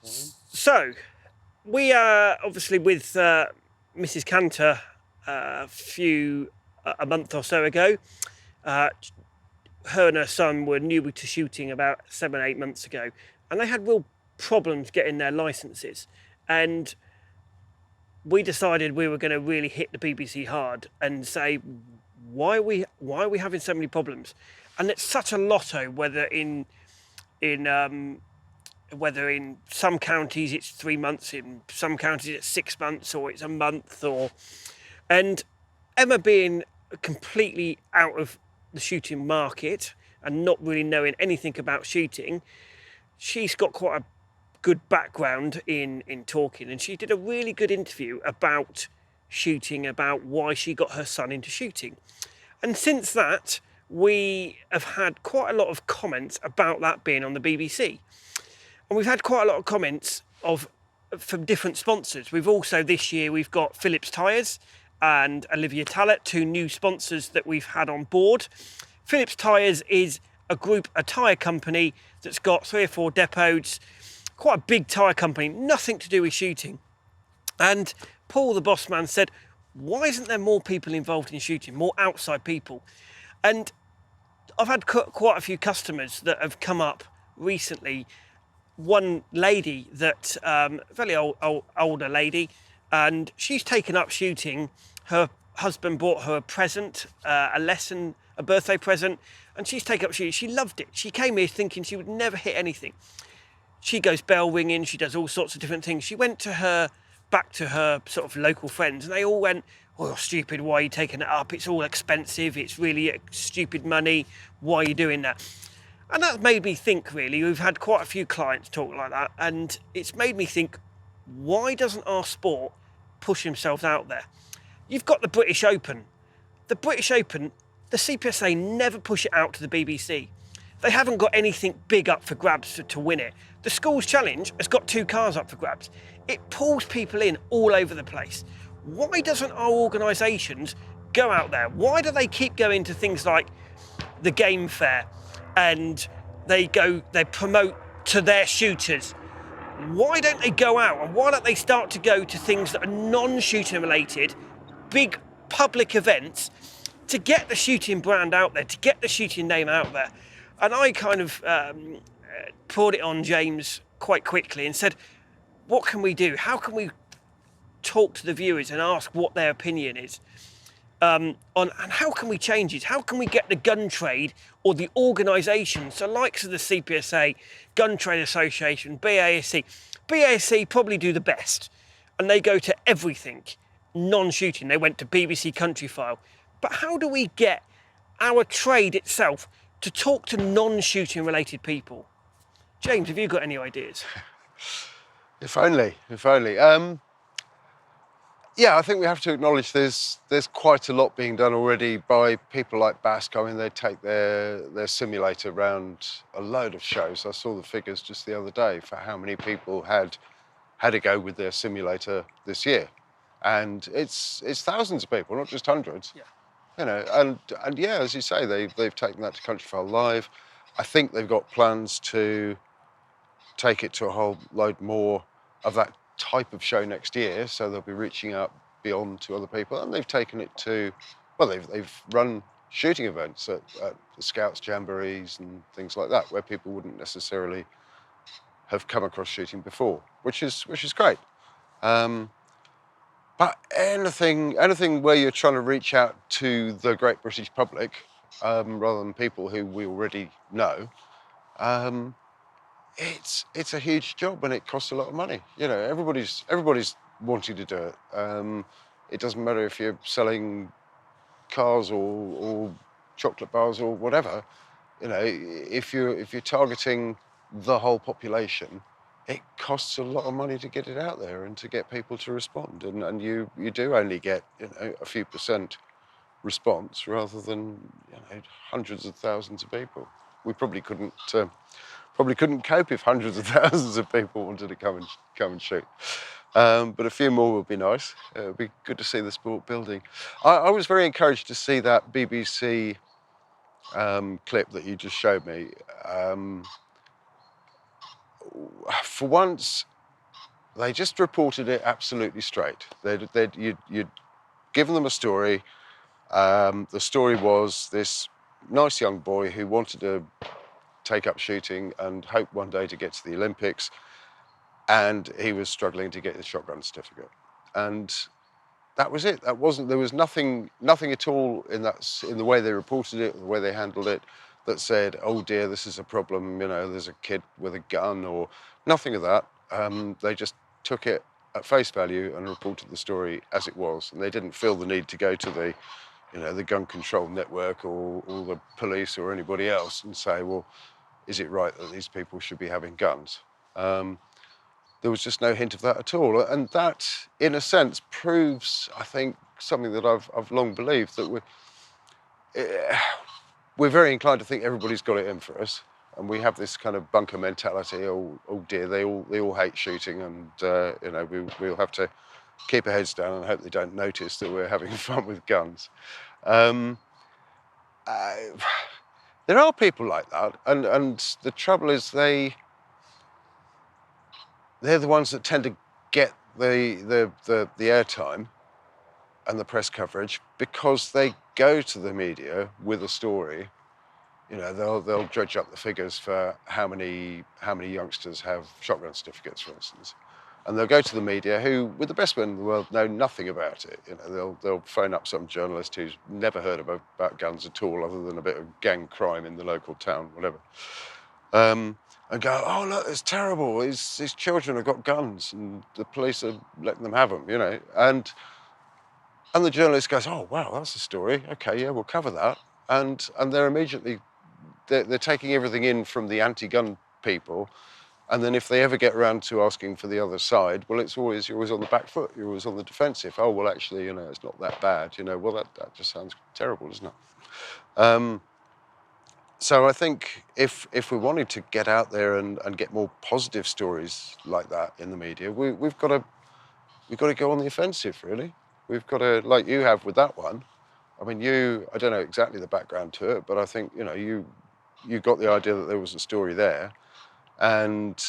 So, we are obviously with Mrs. Cantor a month or so ago. Her and her son were new to shooting about 7-8 months ago, and they had real problems getting their licenses. And we decided we were going to really hit the BBC hard and say, why are we having so many problems? And it's such a lotto whether in some counties it's 3 months, in some counties it's 6 months, or it's a month, and Emma being completely out of the shooting market and not really knowing anything about shooting, she's got quite a good background in talking, and she did a really good interview about shooting, about why she got her son into shooting. And since that, we have had quite a lot of comments about that being on the BBC. And we've had quite a lot of comments from different sponsors. We've also, this year, we've got Phillips Tyres and Olivia Tallett, 2 new sponsors that we've had on board. Phillips Tyres is a tyre company that's got 3 or 4 depots, quite a big tyre company, nothing to do with shooting. And Paul, the boss man, said, why isn't there more people involved in shooting, more outside people? And I've had quite a few customers that have come up recently. One lady that, very older lady, and she's taken up shooting. Her husband bought her a present, a birthday present, and she's taken up shooting. She loved it. She came here thinking she would never hit anything. She goes bell ringing, she does all sorts of different things. She went back to her sort of local friends, and they all went, oh, you're stupid, why are you taking it up? It's all expensive, it's really stupid money, why are you doing that? And that made me think, really. We've had quite a few clients talk like that, and it's made me think, why doesn't our sport push himself out there? You've got the British Open. The British Open, the CPSA never push it out to the BBC. They haven't got anything big up for grabs to win it. The Schools Challenge has got 2 cars up for grabs. It pulls people in all over the place. Why doesn't our organisations go out there? Why do they keep going to things like the Game Fair and they promote to their shooters? Why don't they go out, and why don't they start to go to things that are non-shooting related, big public events, to get the shooting brand out there, to get the shooting name out there? And I kind of poured it on James quite quickly and said, what can we do? How can we talk to the viewers and ask what their opinion is? And how can we change it? How can we get the gun trade or the organisations, the likes of the CPSA, Gun Trade Association, BASC? BASC probably do the best, and they go to everything non-shooting. They went to BBC Countryfile. But how do we get our trade itself to talk to non-shooting related people? James, have you got any ideas? If only. Yeah, I think we have to acknowledge there's quite a lot being done already by people like BASC. I mean, they take their simulator around a load of shows. I saw the figures just the other day for how many people had a go with their simulator this year. And it's thousands of people, not just hundreds. Yeah. You know, and yeah, as you say, they've taken that to Countryfile Live. I think they've got plans to take it to a whole load more of that type of show next year, so they'll be reaching out beyond to other people. And they've taken it to, well, they've run shooting events at the Scouts Jamborees and things like that, where people wouldn't necessarily have come across shooting before, which is great. But anything where you're trying to reach out to the great British public, rather than people who we already know, it's a huge job, and it costs a lot of money. You know, everybody's wanting to do it. It doesn't matter if you're selling cars or chocolate bars or whatever. You know, if you're targeting the whole population, it costs a lot of money to get it out there and to get people to respond. And you do only get, you know, a few % response rather than, you know, hundreds of thousands of people. We probably couldn't cope if hundreds of thousands of people wanted to come and shoot. But a few more would be nice. It would be good to see the sport building. I was very encouraged to see that BBC clip that you just showed me. For once, they just reported it absolutely straight. You'd given them a story. The story was this nice young boy who wanted to take up shooting and hoped one day to get to the Olympics, and he was struggling to get his shotgun certificate. And that was it. There was nothing at all in the way they reported it, the way they handled it, that said, oh dear, this is a problem, there's a kid with a gun, or nothing of that. They just took it at face value and reported the story as it was. And they didn't feel the need to go to the gun control network or the police or anybody else and say, well, is it right that these people should be having guns? There was just no hint of that at all. And that, in a sense, proves, I think, something that I've long believed, that we're very inclined to think everybody's got it in for us. And we have this kind of bunker mentality, oh dear, they all hate shooting, and we'll have to keep our heads down and hope they don't notice that we're having fun with guns. There are people like that, and the trouble is they're the ones that tend to get the airtime and the press coverage, because they go to the media with a story. They'll dredge up the figures for how many youngsters have shotgun certificates, for instance, and they'll go to the media, who, with the best men in the world, know nothing about it. They'll phone up some journalist who's never heard about guns at all, other than a bit of gang crime in the local town, whatever, and go, oh look, it's terrible. His children have got guns, and the police are letting them have them. And the journalist goes, oh wow, that's a story. Okay, yeah, we'll cover that. And they're immediately they're taking everything in from the anti-gun people, and then if they ever get around to asking for the other side, well, you're always on the back foot. You're always on the defensive. Oh well, actually, it's not that bad. Well, that just sounds terrible, doesn't it? So I think if we wanted to get out there and get more positive stories like that in the media, we've got to go on the offensive, really. We've got to, like you have with that one. I mean, I don't know exactly the background to it, but I think, you got the idea that there was a story there, and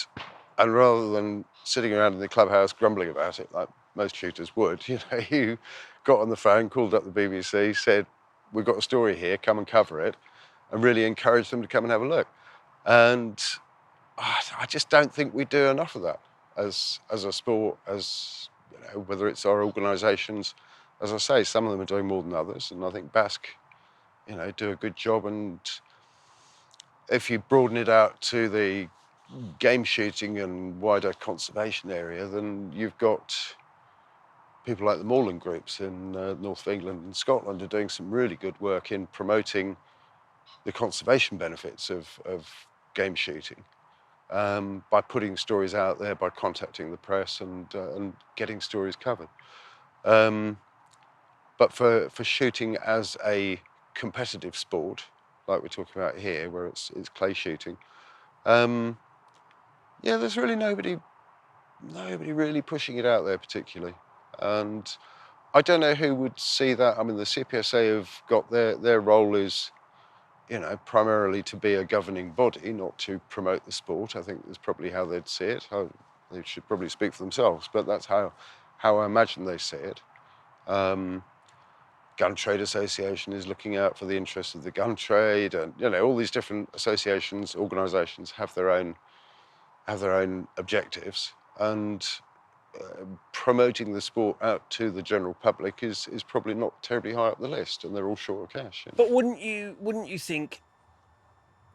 rather than sitting around in the clubhouse grumbling about it like most shooters would, you got on the phone, called up the BBC, said, we've got a story here, come and cover it, and really encouraged them to come and have a look. And I just don't think we do enough of that as a sport, whether it's our organisations. As I say, some of them are doing more than others, and I think Basque, do a good job. And if you broaden it out to the game shooting and wider conservation area, then you've got people like the moorland groups in north of England and Scotland are doing some really good work in promoting the conservation benefits of game shooting, by putting stories out there, by contacting the press and getting stories covered. But for shooting as a competitive sport, like we're talking about here, where it's clay shooting, there's really nobody really pushing it out there particularly. And I don't know who would see that. I mean, the CPSA have got their role is, primarily to be a governing body, not to promote the sport. I think that's probably how they'd see it. They should probably speak for themselves, but that's how I imagine they see it. Gun Trade Association is looking out for the interests of the gun trade, and all these different associations, organisations have their own objectives, and promoting the sport out to the general public is probably not terribly high up the list, and they're all short of cash. But wouldn't you think,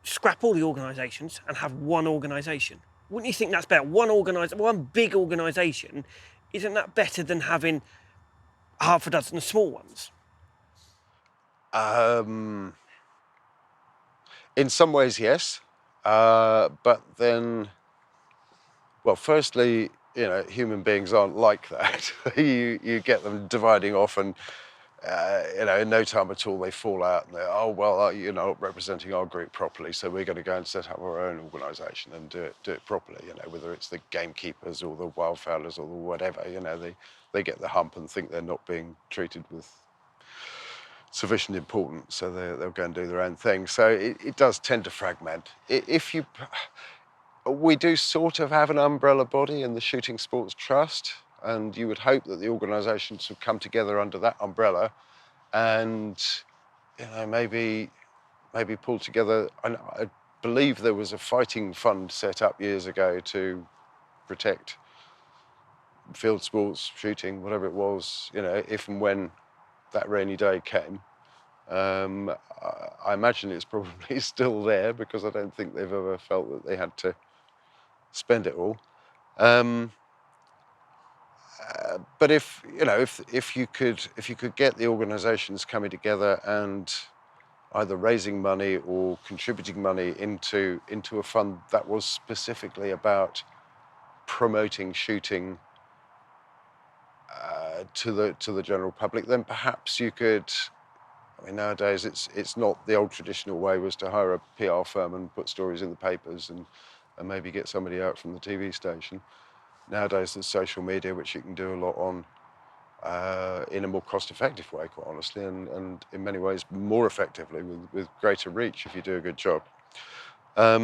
scrap all the organisations and have one organisation? Wouldn't you think that's better? One big organisation, isn't that better than having half a dozen small ones? In some ways, yes, but then, well, firstly, human beings aren't like that. you get them dividing off, and in no time at all they fall out, and you're not representing our group properly, so we're going to go and set up our own organisation and do it properly. Whether it's the gamekeepers or the wildfowlers or the whatever, they get the hump and think they're not being treated with sufficient importance, so they'll go and do their own thing. So it does tend to fragment. We do sort of have an umbrella body in the Shooting Sports Trust, and you would hope that the organisations would come together under that umbrella and, maybe pull together. I believe there was a fighting fund set up years ago to protect field sports, shooting, whatever it was, if and when that rainy day came. I imagine it's probably still there, because I don't think they've ever felt that they had to spend it all. But if you could get the organisations coming together and either raising money or contributing money into a fund that was specifically about promoting shooting to the general public, then perhaps you could. I mean, nowadays it's not the old traditional way, was to hire a PR firm and put stories in the papers and maybe get somebody out from the TV station. Nowadays there's social media, which you can do a lot on in a more cost-effective way, quite honestly, and in many ways more effectively, with greater reach if you do a good job. I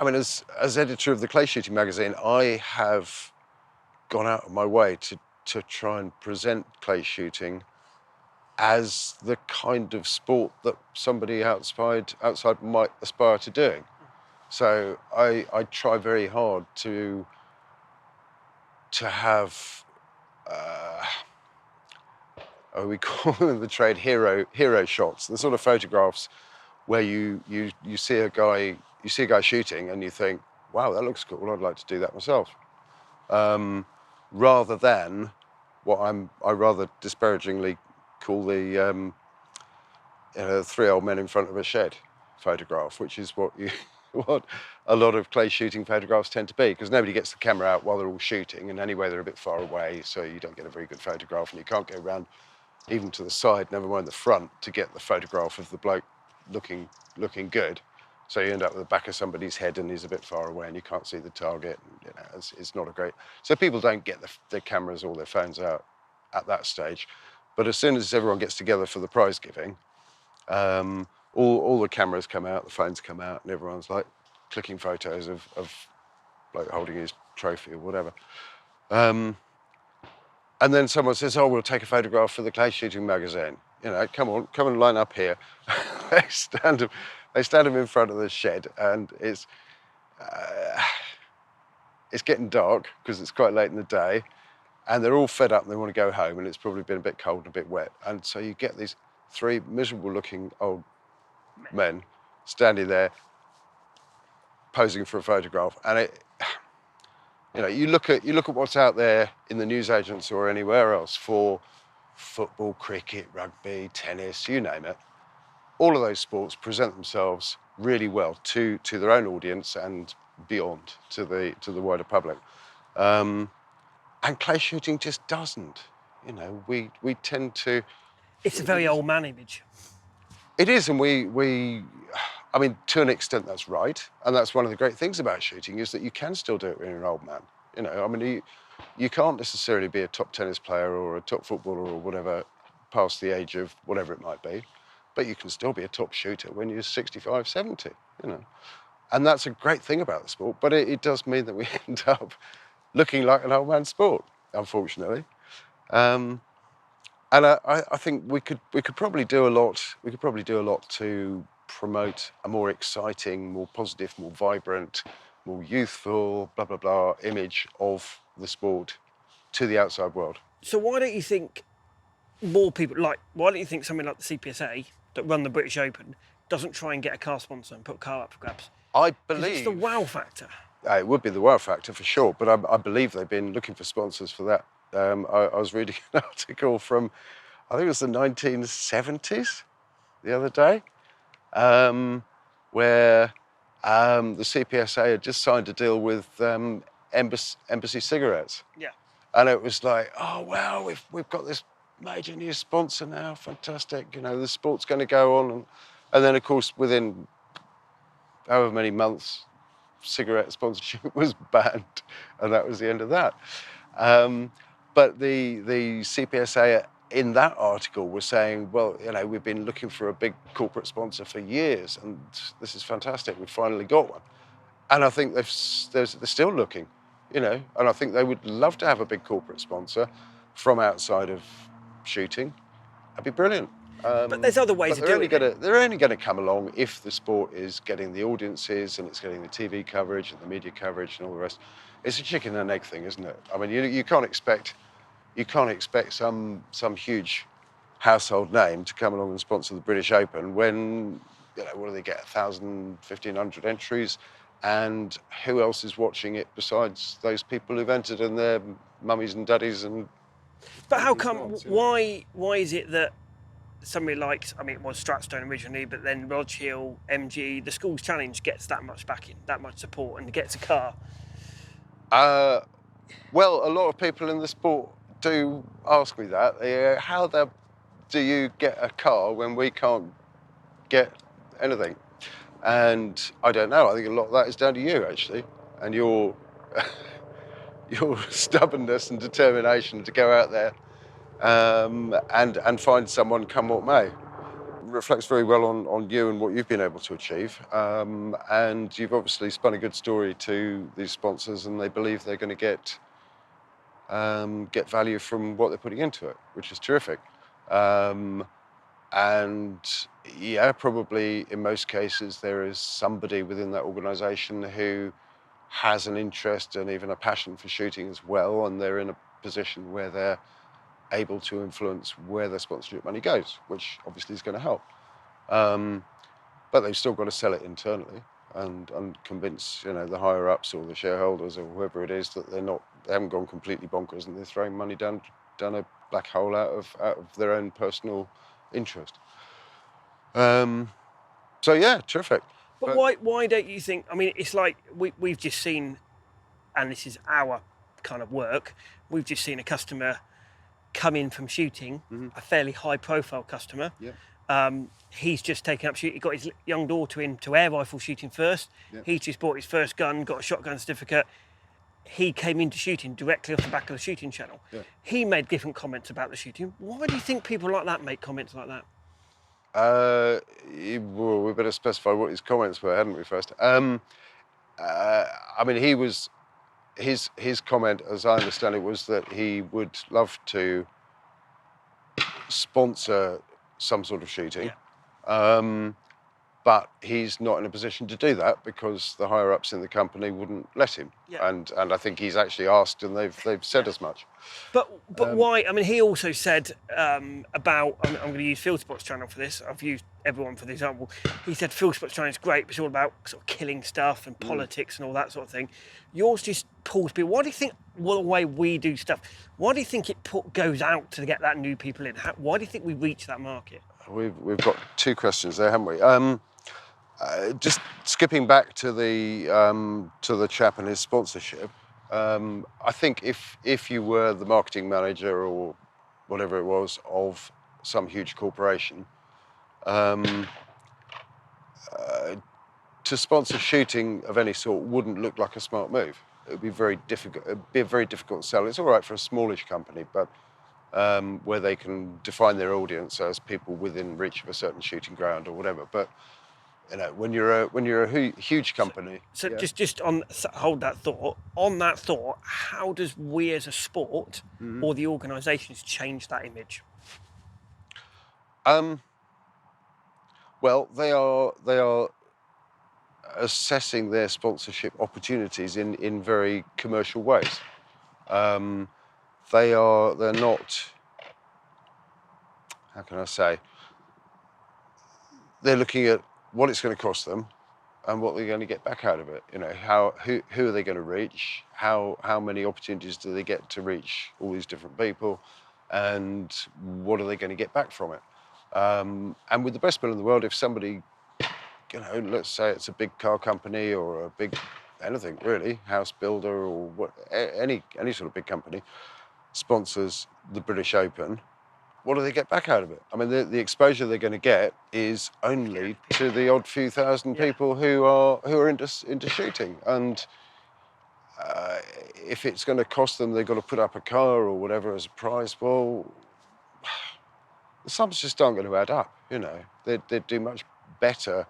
mean, as editor of the Clay Shooting magazine, I have gone out of my way to try and present clay shooting as the kind of sport that somebody outside might aspire to doing. So I try very hard to have we call them in the trade hero shots, the sort of photographs where you see a guy shooting and you think, wow, that looks cool, I'd like to do that myself. Rather than what I rather disparagingly call the three old men in front of a shed photograph, which is what a lot of clay shooting photographs tend to be, because nobody gets the camera out while they're all shooting, and anyway they're a bit far away, so you don't get a very good photograph, and you can't go around even to the side, never mind the front, to get the photograph of the bloke looking good. So you end up with the back of somebody's head and he's a bit far away and you can't see the target. It's not a great. So people don't get their cameras or their phones out at that stage. But as soon as everyone gets together for the prize giving, all the cameras come out, the phones come out, and everyone's like clicking photos of bloke holding his trophy or whatever. And then someone says, "Oh, we'll take a photograph for the Clay Shooting magazine. Come and line up here." They stand them in front of the shed, and it's getting dark because it's quite late in the day, and they're all fed up and they want to go home, and it's probably been a bit cold and a bit wet, and so you get these three miserable-looking old men standing there posing for a photograph, and you look at what's out there in the newsagents or anywhere else for football, cricket, rugby, tennis, you name it. All of those sports present themselves really well to their own audience and beyond, to the wider public. And clay shooting just doesn't. We tend to. It's a very old man image. It is, and I mean, to an extent, that's right, and that's one of the great things about shooting, is that you can still do it when you're an old man. I mean, you can't necessarily be a top tennis player or a top footballer or whatever past the age of whatever it might be, but you can still be a top shooter when you're 65, 70, And that's a great thing about the sport, but it does mean that we end up looking like an old man sport, unfortunately. And I think we could probably do a lot. We could probably do a lot to promote a more exciting, more positive, more vibrant, more youthful, blah blah blah image of the sport to the outside world. So why don't you think more people why don't you think something like the CPSA that run the British Open doesn't try and get a car sponsor and put a car up for grabs? I 'Cause believe it's the wow factor. It would be the wow factor for sure, but I believe they've been looking for sponsors for that. I was reading an article from, I think it was the 1970s, the other day, where the CPSA had just signed a deal with Embassy Cigarettes. Yeah. And it was like, oh, wow, we've got this major new sponsor now, fantastic, the sport's going to go on. And then, of course, within however many months, cigarette sponsorship was banned, and that was the end of that. But the CPSA in that article was saying, well, we've been looking for a big corporate sponsor for years, and this is fantastic, we've finally got one. And I think they're still looking, you know, and I think they would love to have a big corporate sponsor from outside of shooting. That'd be brilliant. But there's other ways But of doing it. they're only gonna come along if the sport is getting the audiences and it's getting the TV coverage and the media coverage and all the rest. It's a chicken and egg thing, isn't it? I mean, you can't expect some huge household name to come along and sponsor the British Open when, you know, what do they get, 1,000, 1,500 entries, and who else is watching it besides those people who've entered and their mummies and daddies and. But how come? Why is it that somebody like, I mean, it was Stratstone originally, but then Rog Hill, MG, the Schools Challenge gets that much backing, that much support, and gets a car? Well, a lot of people in the sport do ask me that. How do you get a car when we can't get anything? And I don't know. I think a lot of that is down to you, actually, and your stubbornness and determination to go out there and find someone come what may. Reflects very well on you and what you've been able to achieve. And you've obviously spun a good story to these sponsors, and they believe they're going to get value from what they're putting into it, which is terrific. And yeah, probably in most cases there is somebody within that organisation who has an interest and even a passion for shooting as well, and they're in a position where they're able to influence where their sponsorship money goes, which obviously is going to help. But they've still got to sell it internally and convince, you know, the higher ups or the shareholders or whoever it is that they haven't gone completely bonkers and they're throwing money down a black hole out of their own personal interest. So yeah, terrific. But why don't you think? I mean, it's like we've just seen, and this is our kind of work. We've just seen a customer come in from shooting, a fairly high-profile customer. Yeah. He's just taken up shooting. He got his young daughter into air rifle shooting first. Yeah. He's just bought his first gun, got a shotgun certificate. He came into shooting directly off the back of the shooting channel. Yeah. He made different comments about the shooting. Why do you think people like that make comments like that? Well, we better specify what his comments were, hadn't we, first? I mean, his comment, as I understand it, was that he would love to sponsor some sort of shooting. Yeah. But he's not in a position to do that because the higher ups in the company wouldn't let him. Yeah. And I think he's actually asked, and they've said as much. But why? I mean, he also said about. I'm going to use Field Sports Channel for this. I've used everyone for the example. He said Field Sports Channel is great, but it's all about sort of killing stuff and politics and all that sort of thing. Yours just pulls people. Why do you think the way we do stuff? Why do you think it goes out to get that new people in? Why do you think we reach that market? We've got two questions there, haven't we? Just skipping back to the chap and his sponsorship. I think if you were the marketing manager or whatever it was of some huge corporation, to sponsor shooting of any sort wouldn't look like a smart move. It would be very difficult. It'd be a very difficult sell. It's all right for a smallish company, but where they can define their audience as people within reach of a certain shooting ground or whatever. But you know, when you're a huge company. So yeah. just hold that thought. On that thought, how does we as a sport or the organisations change that image? Well, they are assessing their sponsorship opportunities in very commercial ways. They're not. How can I say? They're looking at what it's going to cost them and what they're going to get back out of it. You know, who are they going to reach? How many opportunities do they get to reach all these different people? And what are they going to get back from it? And with the best will in the world, if somebody, you know, let's say it's a big car company or a big anything really, house builder or what, any sort of big company sponsors the British Open, what do they get back out of it? I mean, the exposure they're going to get is only to the odd few thousand people who are into shooting. And if it's going to cost them, they've got to put up a car or whatever as a prize. Well, the sums just aren't going to add up. You know, they'd do much better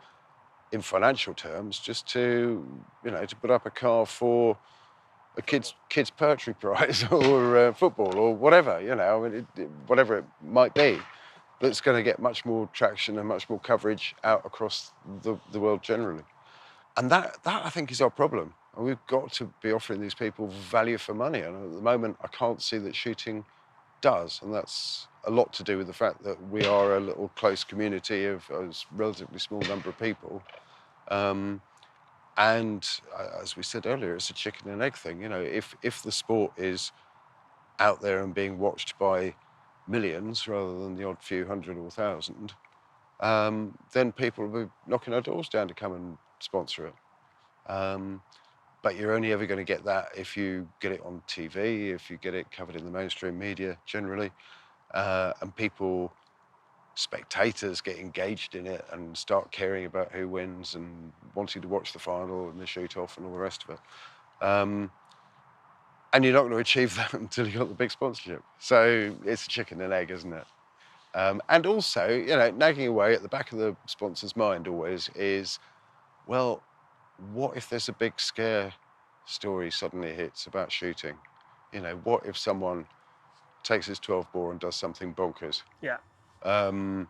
in financial terms, just to, to put up a car for a kid's poetry prize or football or whatever, whatever it might be, that's going to get much more traction and much more coverage out across the world generally. And that I think is our problem. And we've got to be offering these people value for money. And at the moment, I can't see that shooting does. And that's a lot to do with the fact that we are a little close community of a relatively small number of people. And as we said earlier, it's a chicken and egg thing. If the sport is out there and being watched by millions rather than the odd few hundred or thousand, then people will be knocking our doors down to come and sponsor it. But you're only ever going to get that if you get it on TV, if you get it covered in the mainstream media generally, and spectators get engaged in it and start caring about who wins and wanting to watch the final and the shoot-off and all the rest of it. And you're not going to achieve that until you've got the big sponsorship. So it's a chicken and egg, isn't it? And also, nagging away at the back of the sponsor's mind always is, well, what if there's a big scare story suddenly hits about shooting? What if someone takes his 12 bore and does something bonkers? Yeah. And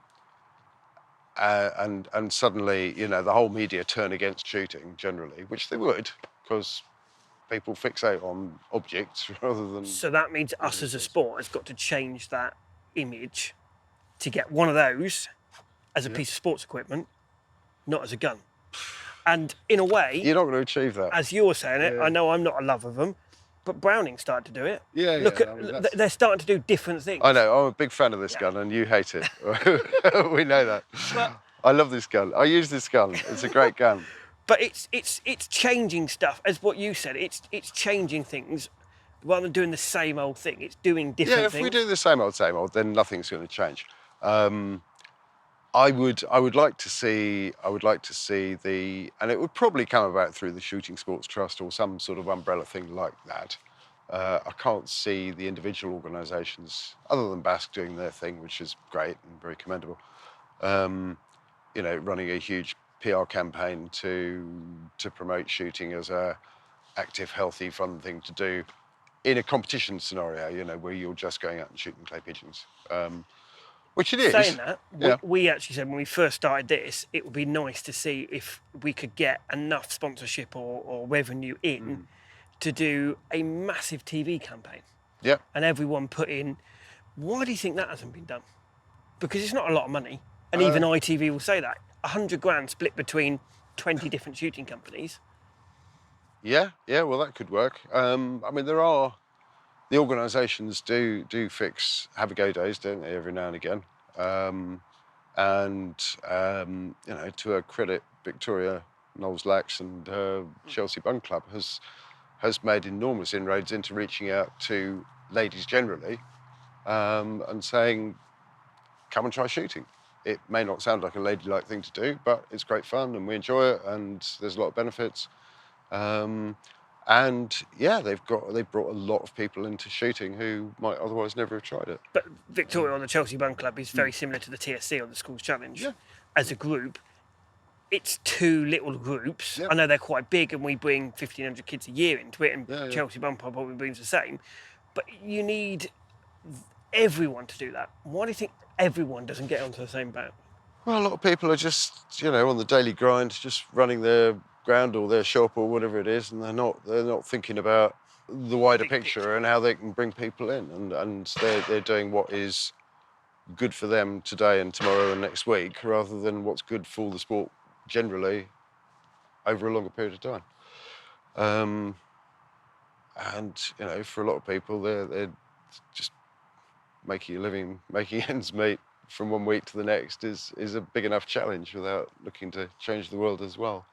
suddenly, the whole media turn against shooting generally, which they would, because people fixate on objects rather than... So that means us as a sport has got to change that image to get one of those as a piece of sports equipment, not as a gun. And in a way... You're not going to achieve that. As you're saying it, I know I'm not a lover of them, but Browning started to do it. Yeah, Look they're starting to do different things. I know, I'm a big fan of this gun and you hate it. We know that. But I love this gun. I use this gun. It's a great gun. But it's changing stuff, as what you said. It's changing things rather than doing the same old thing. It's doing different things. Yeah, if we do the same old, then nothing's going to change. I would like to see and it would probably come about through the Shooting Sports Trust or some sort of umbrella thing like that. I can't see the individual organisations, other than BASC, doing their thing, which is great and very commendable. Running a huge PR campaign to promote shooting as a active, healthy, fun thing to do in a competition scenario, where you're just going out and shooting clay pigeons. Which it is. Saying that, we actually said when we first started this, it would be nice to see if we could get enough sponsorship or revenue in to do a massive TV campaign. Yeah. And everyone put in, why do you think that hasn't been done? Because it's not a lot of money. And even ITV will say that. 100 grand split between 20 different shooting companies. Yeah, well, that could work. The organisations do have a go days, don't they, every now and again. To her credit, Victoria Knowles-Lax and Chelsea Bun Club has made enormous inroads into reaching out to ladies generally and saying, come and try shooting. It may not sound like a ladylike thing to do, but it's great fun and we enjoy it and there's a lot of benefits. They've brought a lot of people into shooting who might otherwise never have tried it. But Victoria on the Chelsea Bun Club is very similar to the TSC or the Schools Challenge. Yeah. As a group, it's two little groups. Yeah. I know they're quite big and we bring 1,500 kids a year into it, and Yeah. Chelsea Bun Club probably brings the same. But you need everyone to do that. Why do you think everyone doesn't get onto the same boat? Well, a lot of people are just, on the daily grind, just running their ground or their shop or whatever it is, and they're not thinking about the wider picture and how they can bring people in, and they're doing what is good for them today and tomorrow and next week, rather than what's good for the sport generally over a longer period of time. For a lot of people, they're just making a living, making ends meet from one week to the next is a big enough challenge without looking to change the world as well.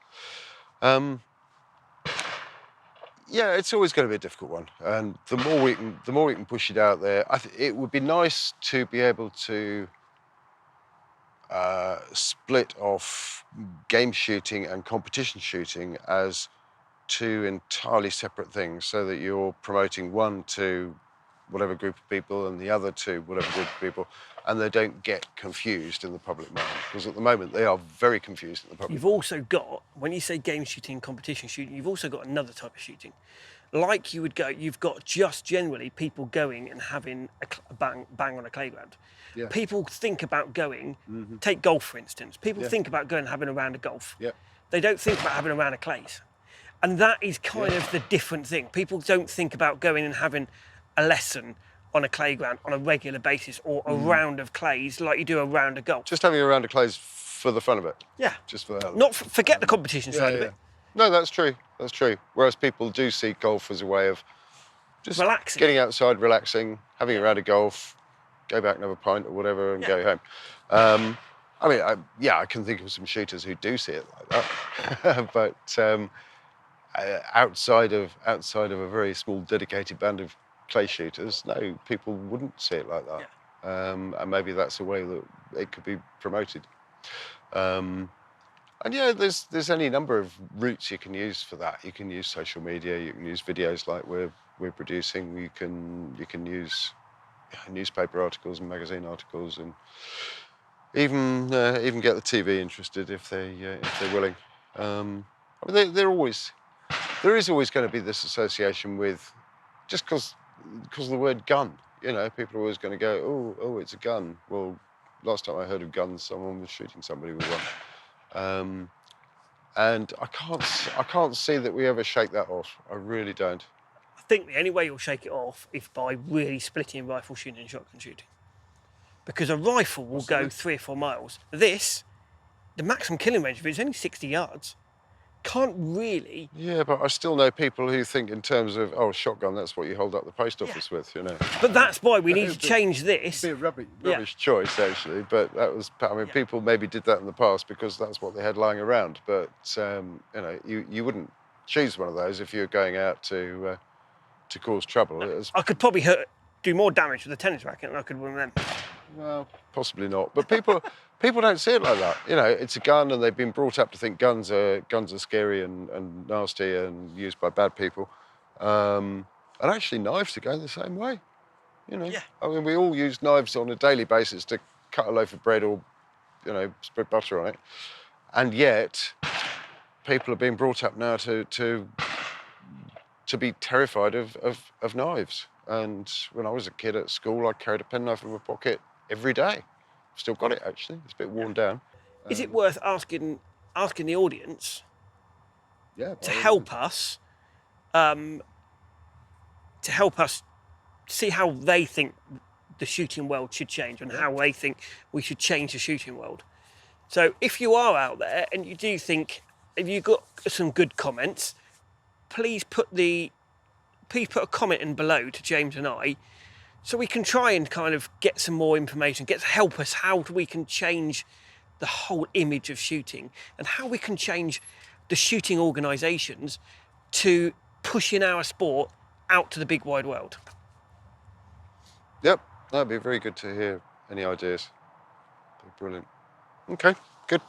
It's always going to be a difficult one, and the more we can push it out there, it would be nice to be able to split off game shooting and competition shooting as two entirely separate things, so that you're promoting one to whatever group of people and the other to whatever group of people, and they don't get confused in the public mind, because at the moment they are very confused in the public You've mind. also got, when you say game shooting, competition shooting, you've also got another type of shooting. Like you would go, you've got just generally people going and having a bang on a playground. Yeah. People think about going, take golf for instance, people think about going and having a round of golf. Yeah. They don't think about having a round of clays. And that is kind of the different thing. People don't think about going and having a lesson on a playground on a regular basis, or a round of clays like you do a round of golf. Just having a round of clays for the fun of it. Yeah. Just for that. Not forget the competition side of it. No, that's true. That's true. Whereas people do see golf as a way of just Relaxing. getting outside, relaxing, having a round of golf, go back and have a pint or whatever, and go home. I mean, I can think of some shooters who do see it like that, but outside of a very small dedicated band of clay shooters, no, people wouldn't see it like that. And maybe that's a way that it could be promoted. And yeah, there's any number of routes you can use for that. You can use social media. You can use videos like we're producing. You can use newspaper articles and magazine articles, and even get the TV interested if they're willing. I mean, there is always going to be this association with, just because of the word gun. You know, people are always going to go, oh, it's a gun. Well, last time I heard of guns, someone was shooting somebody with one. And I can't see that we ever shake that off. I really don't. I think the only way you'll shake it off is by really splitting rifle shooting and shotgun shooting. Because a rifle will go 3 or 4 miles. This, the maximum killing range of it is only 60 yards. Can't really... Yeah, but I still know people who think in terms of, shotgun, that's what you hold up the post office with, you know. But that's why we need to change this. It'd be a rubbish choice, actually, but that was, I mean, people maybe did that in the past because that's what they had lying around, but, you know, you wouldn't choose one of those if you were going out to cause trouble. No, I could probably do more damage with a tennis racket than I could with them. Well, possibly not. But people don't see it like that. You know, it's a gun, and they've been brought up to think guns are scary and nasty and used by bad people. And actually, knives are going the same way. You know, I mean, we all use knives on a daily basis to cut a loaf of bread or, you know, spread butter on it. And yet, people are being brought up now to be terrified of knives. And when I was a kid at school, I carried a penknife in my pocket every day. Still got it, actually. It's a bit worn down. Is it worth asking the audience to help us see how they think the shooting world should change, and how they think we should change the shooting world? So if you are out there and you do think, if you've got some good comments, please put a comment in below to James and I, so we can try and kind of get some more information, help us how we can change the whole image of shooting, and how we can change the shooting organisations to pushing our sport out to the big wide world. Yep, that'd be very good to hear any ideas. Brilliant. Okay, good.